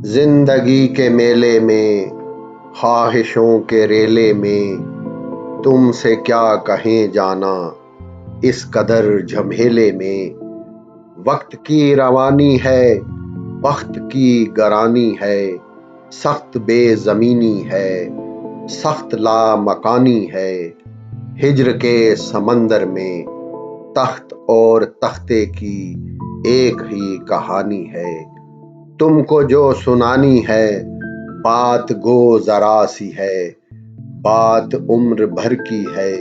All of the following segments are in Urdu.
زندگی کے میلے میں، خواہشوں کے ریلے میں، تم سے کیا کہیں جانا اس قدر جھمیلے میں۔ وقت کی روانی ہے، بخت کی گرانی ہے، سخت بے زمینی ہے، سخت لامکانی ہے۔ ہجر کے سمندر میں تخت اور تختے کی ایک ہی کہانی ہے۔ تم کو جو سنانی ہے بات گو ذرا سی ہے، بات عمر بھر کی ہے۔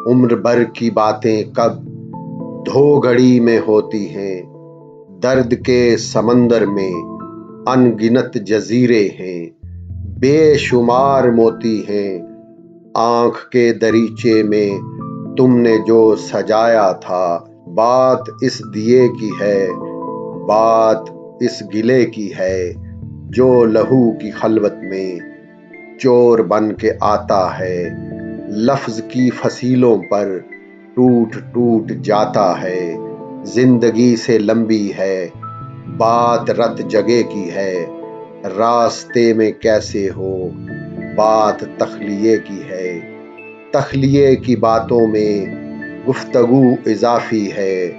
عمر بھر کی باتیں کب دھو گھڑی میں ہوتی ہیں۔ درد کے سمندر میں ان گنت جزیرے ہیں، بے شمار موتی ہیں۔ آنکھ کے دریچے میں تم نے جو سجایا تھا، بات اس دیے کی ہے، بات اس گلے کی ہے، جو لہو کی خلوت میں چور بن کے آتا ہے۔ لفظ کی فصیلوں پر ٹوٹ ٹوٹ جاتا ہے۔ زندگی سے لمبی ہے بات، رت جگہ کی ہے۔ راستے میں کیسے ہو بات تخلیے کی ہے۔ تخلیے کی باتوں میں گفتگو اضافی ہے۔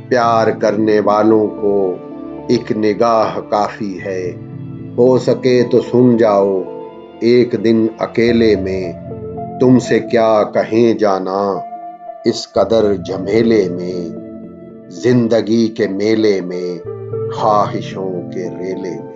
پیار کرنے والوں کو ایک نگاہ کافی ہے۔ ہو سکے تو سن جاؤ ایک دن اکیلے میں، تم سے کیا کہیں جانا اس قدر جھمیلے میں۔ زندگی کے میلے میں، خواہشوں کے ریلے میں۔